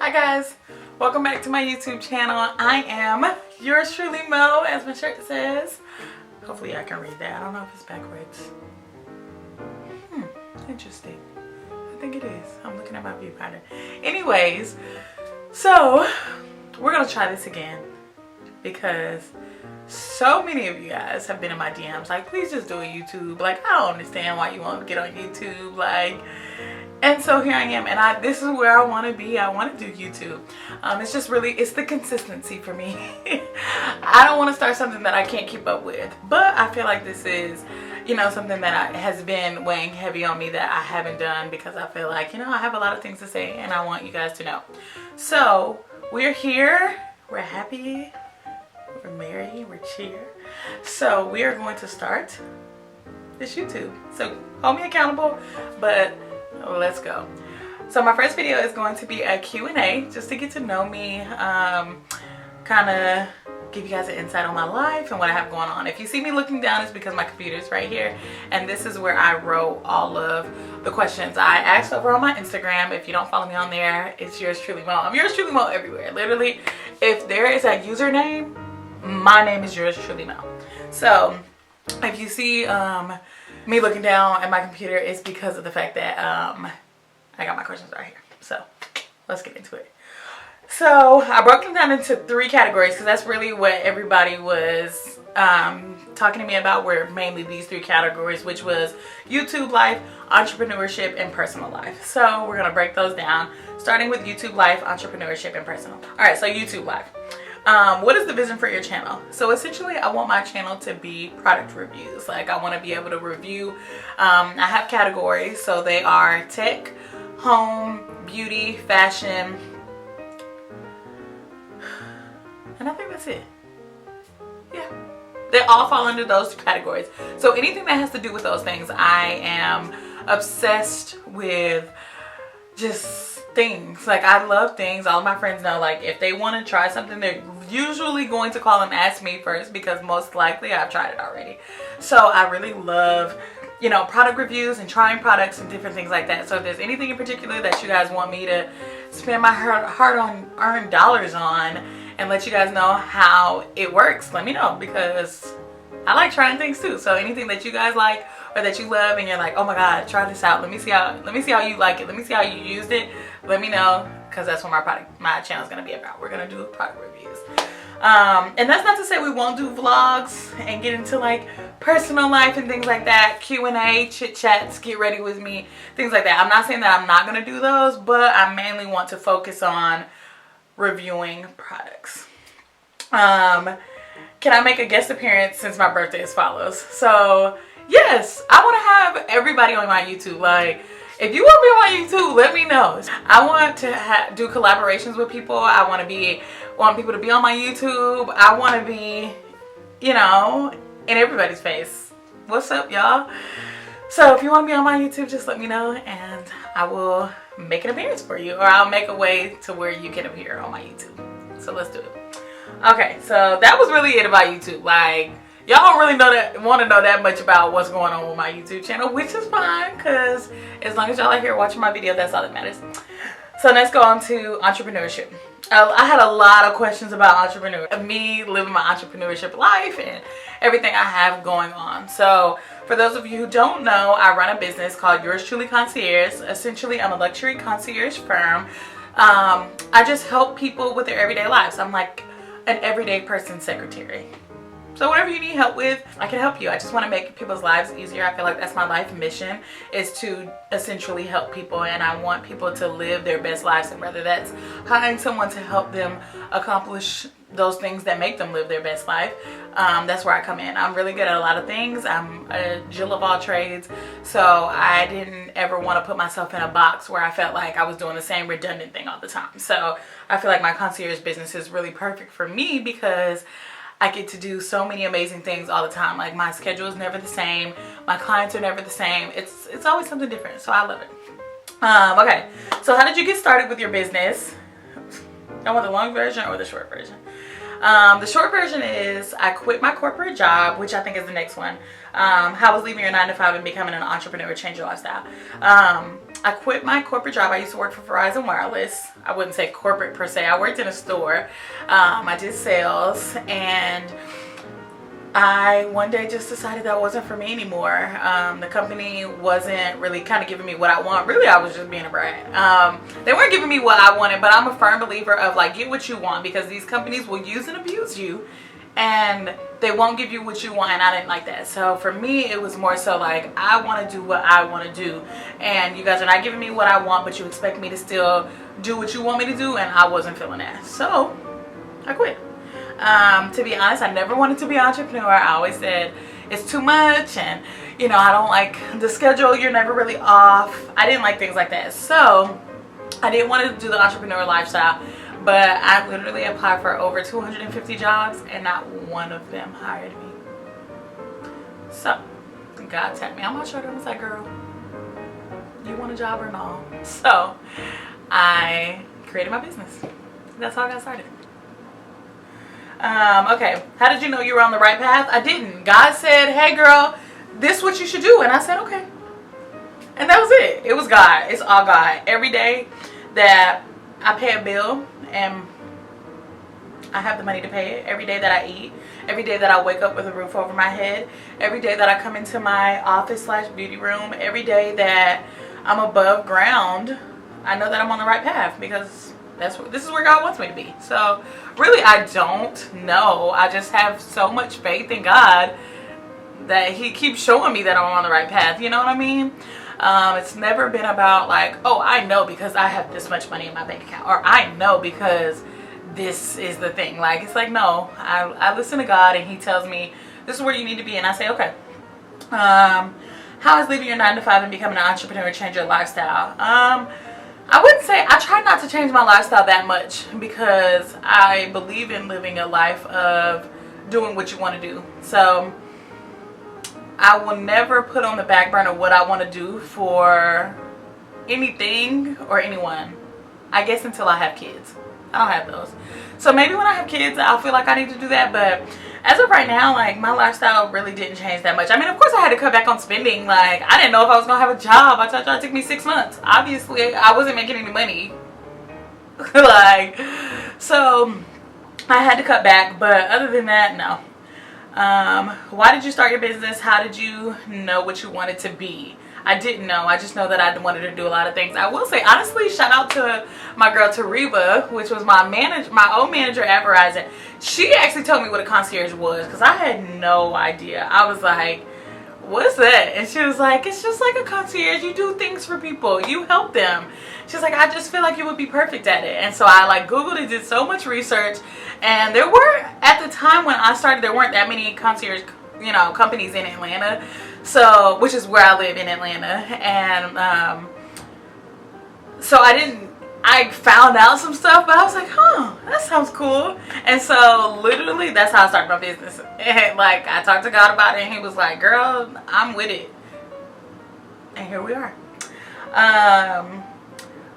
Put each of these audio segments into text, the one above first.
Hi guys, welcome back to my YouTube channel. I am yours truly, Mo, as my shirt says. Hopefully I can read that. I don't know if it's backwards. Interesting. I think it is. I'm looking at my viewfinder. Anyways, so we're gonna try this again because so many of you guys have been in my DMs like, please just do a YouTube. Like, I don't understand why you want to get on YouTube. Like, and so here I am, and this is where I want to be. I want to do YouTube. It's just really, it's the consistency for me. I don't want to start something that I can't keep up with, but I feel like this is, you know, something that has been weighing heavy on me that I haven't done because I feel like, you know, I have a lot of things to say and I want you guys to know. So we're here, we're happy, we're merry, we're cheer. So we are going to start this YouTube. So hold me accountable, but let's go. So my first video is going to be a Q&A just to get to know me, kind of give you guys an insight on my life and what I have going on. If you see me looking down, it's because my computer is right here, and this is where I wrote all of the questions I asked over on my Instagram. If you don't follow me on there, it's yours truly Mo. I'm yours truly Mo everywhere. Literally, if there is a username, my name is yours truly Mo. So if you see me looking down at my computer, it's because of the fact that I got my questions right here. So let's get into it. So I broke them down into 3 categories because that's really what everybody was talking to me about, were mainly these 3 categories, which was YouTube life, entrepreneurship, and personal life. So we're gonna break those down, starting with YouTube life, entrepreneurship, and personal. All right, so YouTube life. What is the vision for your channel? So essentially, I want my channel to be product reviews. Like, I want to be able to review. I have categories, so they are tech, home, beauty, fashion, and I think that's it. Yeah, they all fall under those categories. So anything that has to do with those things, I am obsessed with. Just things. Like, I love things. All of my friends know, like, if they want to try something, they're usually going to call and ask me first because most likely I've tried it already. So I really love, you know, product reviews and trying products and different things like that. So if there's anything in particular that you guys want me to spend my hard-earned dollars on and let you guys know how it works, let me know, because I like trying things too. So anything that you guys like or that you love and you're like, oh my god, try this out, let me see how you like it, let me see how you used it, let me know, because that's what my channel is going to be about. We're going to do product reviews, and that's not to say we won't do vlogs and get into like personal life and things like that, Q&A, chit chats, get ready with me, things like that. I'm not saying that I'm not going to do those, but I mainly want to focus on reviewing products. Can I make a guest appearance since my birthday as follows? So yes, I want to have everybody on my YouTube. Like, if you want me on my YouTube, let me know. I want to do collaborations with people. I want people to be on my YouTube. I want to be, you know, in everybody's face. What's up, y'all? So if you want to be on my YouTube, just let me know and I will make an appearance for you, or I'll make a way to where you can appear on my YouTube. So let's do it. Okay, so that was really it about YouTube. Like, y'all don't really want to know that much about what's going on with my YouTube channel, which is fine, because as long as y'all are here watching my video, that's all that matters. So let's go on to entrepreneurship. I had a lot of questions about me living my entrepreneurship life and everything I have going on. So for those of you who don't know, I run a business called Yours Truly Concierge. Essentially, I'm a luxury concierge firm. I just help people with their everyday lives. I'm like an everyday person secretary. So whatever you need help with, I can help you. I just want to make people's lives easier. I feel like that's my life mission, is to essentially help people, and I want people to live their best lives, and whether that's hiring someone to help them accomplish those things that make them live their best life, that's where I come in. I'm really good at a lot of things. I'm a Jill of all trades, so I didn't ever want to put myself in a box where I felt like I was doing the same redundant thing all the time. So I feel like my concierge business is really perfect for me because I get to do so many amazing things all the time. Like, my schedule is never the same. My clients are never the same. It's always something different, so I love it. Okay, so how did you get started with your business? I want the long version or the short version? The short version is I quit my corporate job, which I think is the next one. How was leaving your 9-to-5 and becoming an entrepreneur change your lifestyle? I quit my corporate job. I used to work for Verizon Wireless. I wouldn't say corporate per se. I worked in a store. I did sales, and I one day just decided that wasn't for me anymore. The company wasn't really kind of giving me what I want. Really, I was just being a brat. They weren't giving me what I wanted, but I'm a firm believer of like, get what you want, because these companies will use and abuse you, and they won't give you what you want, and I didn't like that. So for me, it was more so like, I want to do what I want to do, and you guys are not giving me what I want, but you expect me to still do what you want me to do, and I wasn't feeling that. So I quit. To be honest, I never wanted to be an entrepreneur. I always said it's too much, and you know, I don't like the schedule. You're never really off. I didn't like things like that. So I didn't want to do the entrepreneur lifestyle, but I literally applied for over 250 jobs, and not one of them hired me. So God tapped me on my shoulder and was like, girl, you want a job or no? So I created my business. That's how I got started. Okay, how did you know you were on the right path? I didn't. God said, hey girl, this is what you should do, and I said okay, and that was it. It was God. It's all God. Every day that I pay a bill and I have the money to pay it, every day that I eat, every day that I wake up with a roof over my head, every day that I come into my office / beauty room, every day that I'm above ground, I know that I'm on the right path, because this is where God wants me to be. So really, I don't know. I just have so much faith in God that He keeps showing me that I'm on the right path. You know what I mean? It's never been about like, oh, I know because I have this much money in my bank account, or I know because this is the thing. Like, it's like, no, I listen to God, and He tells me this is where you need to be, and I say okay. How has leaving your 9-to-5 and becoming an entrepreneur changed your lifestyle? I wouldn't say, I try not to change my lifestyle that much, because I believe in living a life of doing what you want to do. So I will never put on the back burner what I want to do for anything or anyone, I guess, until I have kids. I don't have those. So maybe when I have kids, I'll feel like I need to do that. But as of right now, like, my lifestyle really didn't change that much. I mean, of course I had to cut back on spending. Like, I didn't know if I was going to have a job. I told you it took me 6 months. Obviously, I wasn't making any money. Like, so I had to cut back. But other than that, no. Why did you start your business? How did you know what you wanted to be? I didn't know. I just know that I wanted to do a lot of things. I will say, honestly, shout out to my girl Tariba, which was my old manager at Verizon. She actually told me what a concierge was, because I had no idea. I was like, what's that? And she was like, it's just like a concierge. You do things for people. You help them. She's like, I just feel like you would be perfect at it. And so I like Googled it, did so much research. And there were, at the time when I started, there weren't that many concierge, you know, companies in Atlanta. So, which is where I live, in Atlanta. And so I found out some stuff, but I was like, huh, that sounds cool. And so literally that's how I started my business. And like, I talked to God about it, and He was like, girl, I'm with it. And here we are.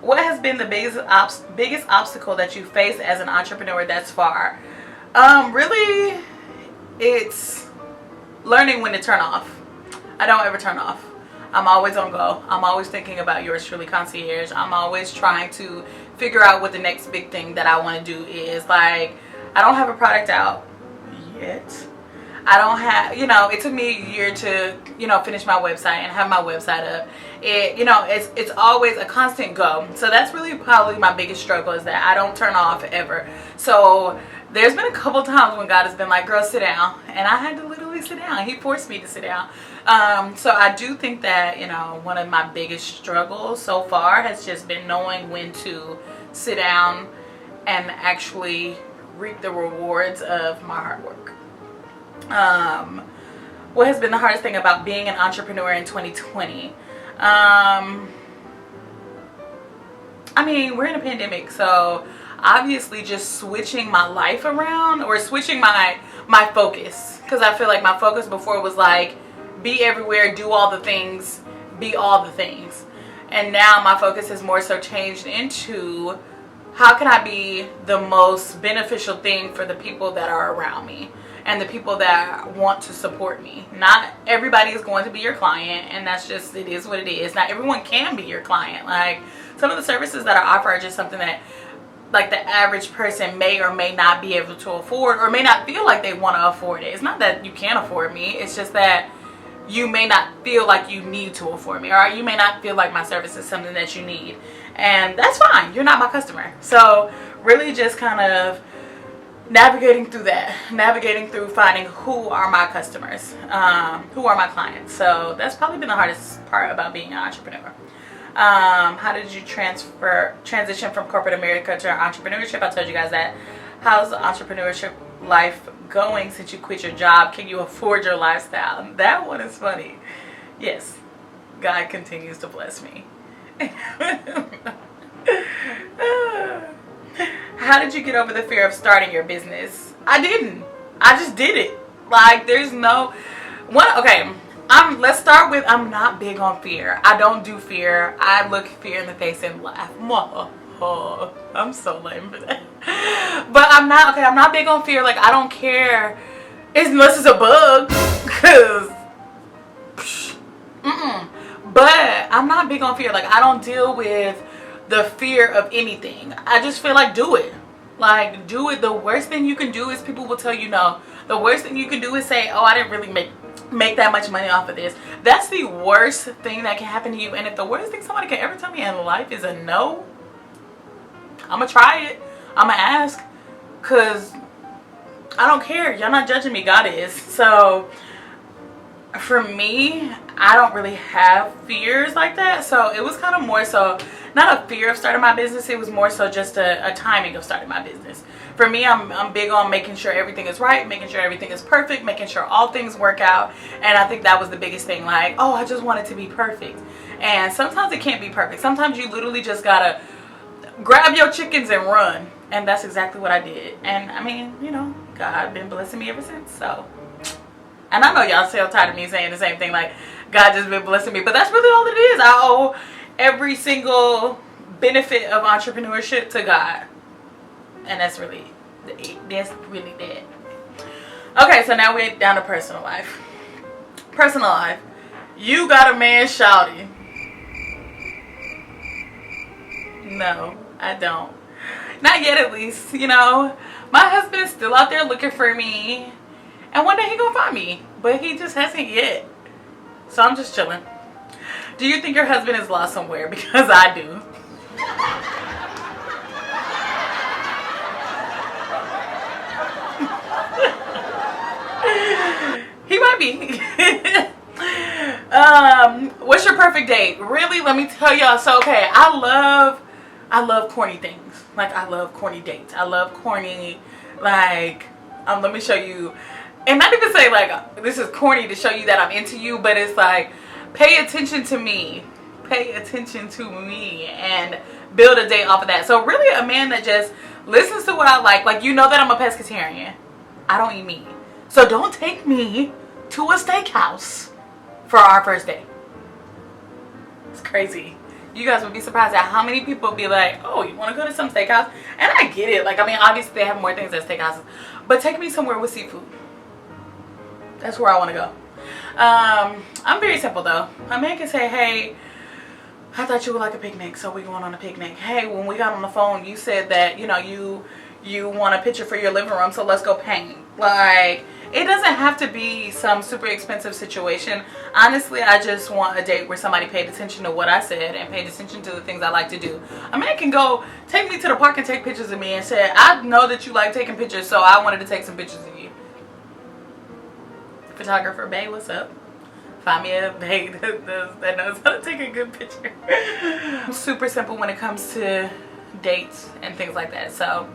What has been the biggest obstacle that you faced as an entrepreneur thus far? Really, it's learning when to turn off. I don't ever turn off. I'm always on go. I'm always thinking about Yours Truly Concierge. I'm always trying to figure out what the next big thing that I want to do is. Like, I don't have a product out yet. I don't have, you know, it took me a year to, you know, finish my website and have my website up. It, you know, it's always a constant go. So that's really probably my biggest struggle, is that I don't turn off ever. So there's been a couple times when God has been like, girl, sit down. And I had to literally sit down. He forced me to sit down. So I do think that, you know, one of my biggest struggles so far has just been knowing when to sit down and actually reap the rewards of my hard work. What has been the hardest thing about being an entrepreneur in 2020? I mean, we're in a pandemic, so obviously just switching my life around, or switching my focus, because I feel like my focus before was like, be everywhere, do all the things, be all the things. And now my focus has more so changed into, how can I be the most beneficial thing for the people that are around me? and the people that want to support me. Not everybody is going to be your client, and that's just, it is what it is. Not everyone can be your client. Like, some of the services that I offer are just something that, like, the average person may or may not be able to afford, or may not feel like they want to afford it. It's not that you can't afford me, it's just that you may not feel like you need to afford me, or you may not feel like my service is something that you need, and that's fine. You're not my customer. So really just kind of navigating through that, navigating through finding who are my customers, who are my clients. So that's probably been the hardest part about being an entrepreneur. How did you transition from corporate America to entrepreneurship? I told you guys that. How's the entrepreneurship life going since you quit your job? Can you afford your lifestyle? That one is funny. Yes, God continues to bless me. How did you get over the fear of starting your business? I didn't. I just did it. Like, there's no one. Okay, let's start with, I'm not big on fear. I don't do fear. I look fear in the face and laugh. Oh, I'm so lame for that. But I'm not big on fear. Like, I don't care unless it's a bug, cause but I'm not big on fear. Like, I don't deal with the fear of anything. I just feel like, do it. Like, do it. The worst thing you can do is people will tell you no. The worst thing you can do is say, oh, I didn't really make that much money off of this. That's the worst thing that can happen to you. And if the worst thing somebody can ever tell me in life is a no, I'm gonna try it. I'm gonna ask, because I don't care. Y'all not judging me. God is. So for me, I don't really have fears like that. So it was kind of more so not a fear of starting my business. It was more so just a timing of starting my business. For me, I'm big on making sure everything is right, making sure everything is perfect, making sure all things work out. And I think that was the biggest thing. Like, oh, I just want it to be perfect. And sometimes it can't be perfect. Sometimes you literally just gotta grab your chickens and run. And that's exactly what I did. And I mean, you know, God been blessing me ever since. So, and I know y'all still tired of me saying the same thing, like, God just been blessing me. But that's really all it is. I owe every single benefit of entrepreneurship to God. And that's really it. Okay, so now we're down to personal life. Personal life. You got a man, shouty. No, I don't. Not yet, at least. You know, my husband is still out there looking for me. And one day he gonna find me. But he just hasn't yet. So I'm just chilling. Do you think your husband is lost somewhere? Because I do. He might be. What's your perfect date? Really? Let me tell y'all. So, okay, I love corny things. Like, I love corny dates. I love corny, like, let me show you. And not even say, like, this is corny to show you that I'm into you, but it's like, pay attention to me. Pay attention to me and build a date off of that. So really a man that just listens to what I like. Like, you know that I'm a pescatarian. I don't eat meat. So don't take me to a steakhouse for our first date. It's crazy. You guys would be surprised at how many people be like, oh, you want to go to some steakhouse? And I get it. Like, I mean, obviously they have more things at steakhouses. But take me somewhere with seafood. That's where I want to go. I'm very simple, though. A man can say, hey, I thought you would like a picnic, so we going on a picnic. Hey, when we got on the phone, you said that, you know, you want a picture for your living room, so let's go paint. Like, it doesn't have to be some super expensive situation. Honestly, I just want a date where somebody paid attention to what I said and paid attention to the things I like to do. A man can go take me to the park and take pictures of me and say, I know that you like taking pictures, so I wanted to take some pictures of you. Photographer Bae, what's up? Find me a bae that knows how to take a good picture. I'm super simple when it comes to dates and things like that. So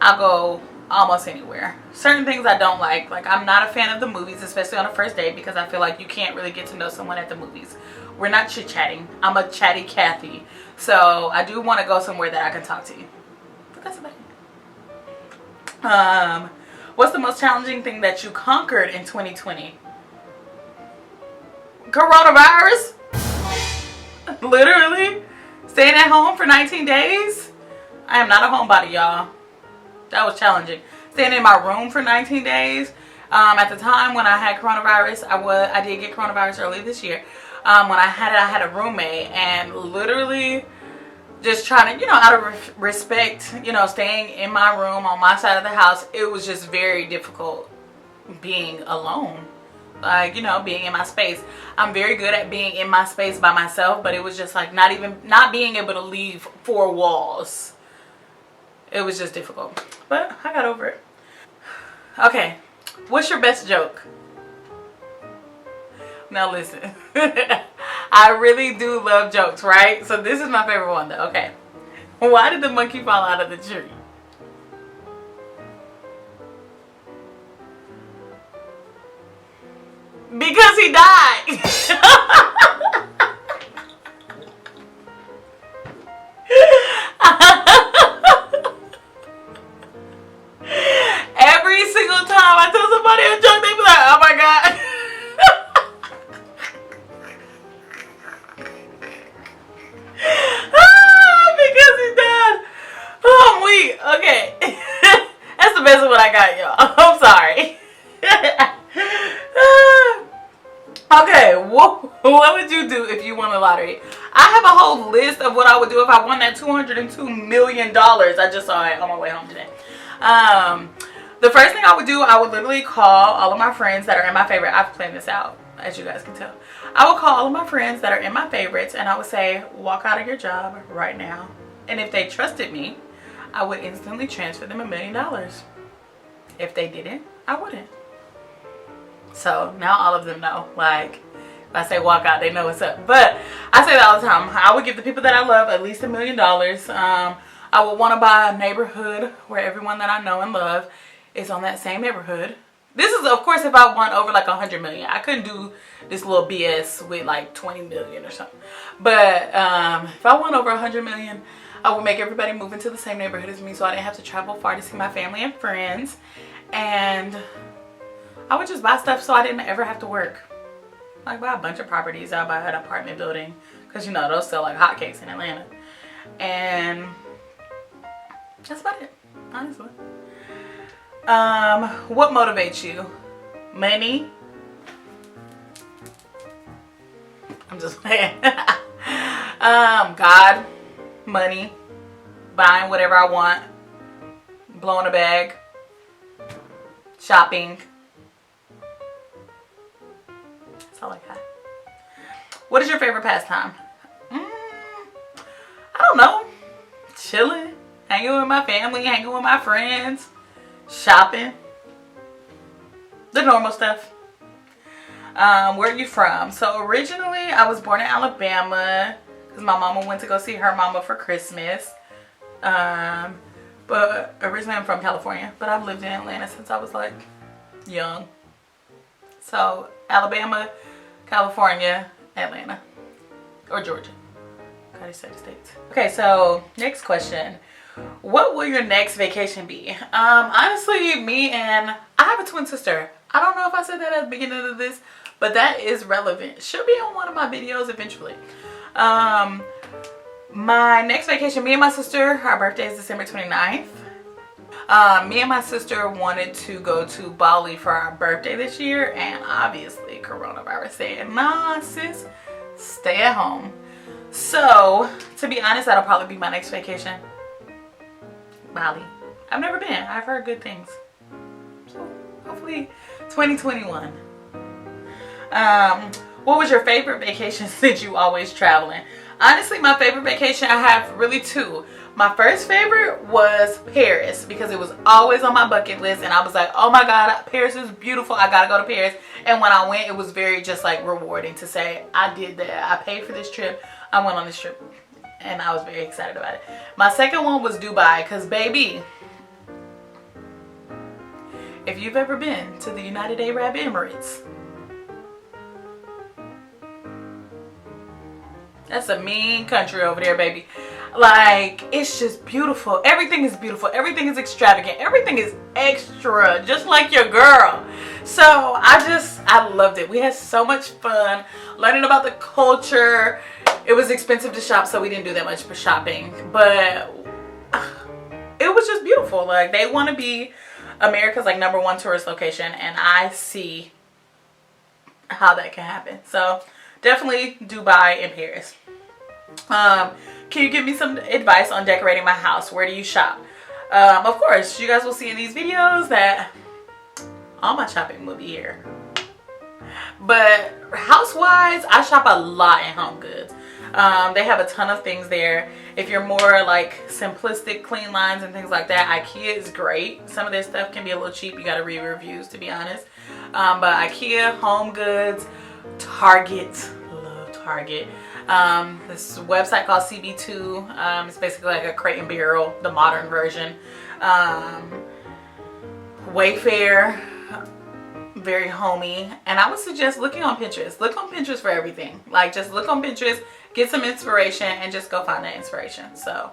I'll go almost anywhere. Certain things I don't like I'm not a fan of the movies, especially on a first date, because I feel like you can't really get to know someone at the movies. We're not chit-chatting. I'm a chatty Cathy. So I do want to go somewhere that I can talk to you. But that's about it. What's the most challenging thing that you conquered in 2020? Coronavirus. Literally staying at home for 19 days. I am not a homebody, y'all. That was challenging. staying in my room for 19 days. At the time when I had coronavirus, I did get coronavirus early this year. When I had a roommate, and literally just trying to, out of respect, staying in my room on my side of the house, it was just very difficult being alone. Like, being in my space. I'm very good at being in my space by myself, but it was just like not being able to leave four walls. It was just difficult. But I got over it. Okay. What's your best joke? Now listen. I really do love jokes, right? So this is my favorite one though. Okay. Why did the monkey fall out of the tree? Because he died. Every single time I tell somebody a joke, they be like, oh my God. Because he died. Oh, I'm weak. Okay. That's the best one I got, y'all. I'm sorry. Okay, what would you do if you won the lottery? I have a whole list of what I would do if I won that $202 million. I just saw it on my way home today. The first thing I would do, I would literally call all of my friends that are in my favorite. I've planned this out, as you guys can tell. I would call all of my friends that are in my favorites, and I would say, walk out of your job right now. And if they trusted me, I would instantly transfer them $1 million. If they didn't, I wouldn't. So now all of them know. Like, if I say walk out, they know what's up. But I say that all the time. I would give the people that I love at least $1 million. I would want to buy a neighborhood where everyone that I know and love is on that same neighborhood. This is, of course, if I won over like 100 million. I couldn't do this little BS with like 20 million or something. But if I won over 100 million, I would make everybody move into the same neighborhood as me, so I didn't have to travel far to see my family and friends. And I would just buy stuff so I didn't ever have to work. Like, buy a bunch of properties. I'll buy an apartment building, because those sell like hotcakes in Atlanta. And that's about it, honestly. What motivates you? Money? I'm just playing. God, money, buying whatever I want, blowing a bag, shopping. That's all I got. What is your favorite pastime? I don't know. Chilling, hanging with my family, hanging with my friends, shopping, the normal stuff. Where are you from? So originally I was born in Alabama because my mama went to go see her mama for Christmas. But originally I'm from California, but I've lived in Atlanta since I was like young. So Alabama, California, Atlanta, or Georgia. Gotta say the states. Okay, so next question. What will your next vacation be? Honestly, I have a twin sister. I don't know if I said that at the beginning of this, but that is relevant. She'll be on one of my videos eventually. My next vacation, me and my sister, our birthday is December 29th. Me and my sister wanted to go to Bali for our birthday this year, and obviously coronavirus said, nah sis, stay at home. So to be honest, that'll probably be my next vacation. Bali. I've never been. I've heard good things. So hopefully 2021. What was your favorite vacation since you always traveling? Honestly, my favorite vacation, I have really two. My first favorite was Paris because it was always on my bucket list, and I was like, oh my God, Paris is beautiful. I gotta go to Paris. And when I went, it was very just like rewarding to say I did that. I paid for this trip. I went on this trip, and I was very excited about it. My second one was Dubai because, baby, if you've ever been to the United Arab Emirates, that's a mean country over there, baby. Like, it's just beautiful. Everything is beautiful. Everything is extravagant. Everything is extra, just like your girl. So I loved it. We had so much fun learning about the culture. It was expensive to shop, so we didn't do that much for shopping, but it was just beautiful. Like, they want to be America's like #1 tourist location, and I see how that can happen. So definitely Dubai and Paris. Can you give me some advice on decorating my house? Where do you shop? Of course, you guys will see in these videos that all my shopping will be here. But house-wise, I shop a lot in Home Goods. They have a ton of things there. If you're more like simplistic, clean lines and things like that, IKEA is great. Some of their stuff can be a little cheap. You gotta read reviews, to be honest. But IKEA, Home Goods, Target, love Target. This website called CB2. It's basically like a Crate and Barrel, the modern version. Wayfair, very homey. And I would suggest looking on Pinterest. Look on Pinterest for everything. Like, just look on Pinterest, get some inspiration, and just go find that inspiration. So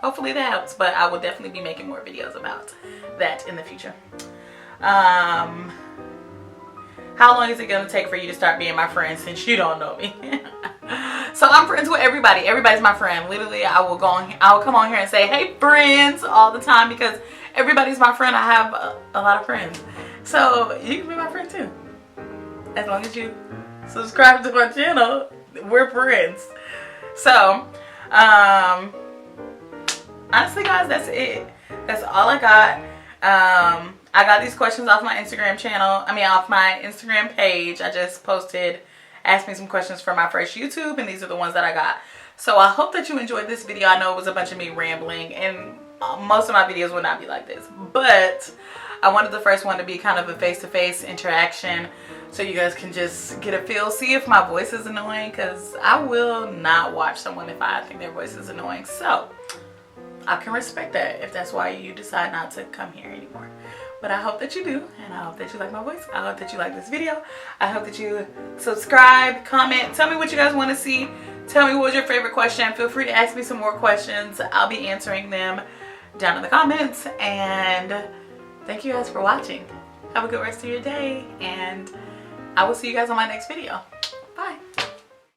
hopefully that helps, but I will definitely be making more videos about that in the future. How long is it gonna take for you to start being my friend since you don't know me? So I'm friends with everybody. Everybody's my friend. Literally, I will come on here and say, hey friends, all the time, because everybody's my friend. I have a lot of friends. So you can be my friend too. As long as you subscribe to my channel, we're friends. So, honestly guys, that's it. That's all I got. I got these questions off my Instagram channel. Off my Instagram page. I just posted, asked me some questions for my first YouTube, and these are the ones that I got. So I hope that you enjoyed this video. I know it was a bunch of me rambling, and most of my videos would not be like this, but I wanted the first one to be kind of a face-to-face interaction, so you guys can just get a feel, see if my voice is annoying, because I will not watch someone if I think their voice is annoying. So I can respect that if that's why you decide not to come here anymore. But I hope that you do, and I hope that you like my voice. I hope that you like this video. I hope that you subscribe, comment, tell me what you guys want to see. Tell me what was your favorite question. Feel free to ask me some more questions. I'll be answering them down in the comments. And thank you guys for watching. Have a good rest of your day, and I will see you guys on my next video.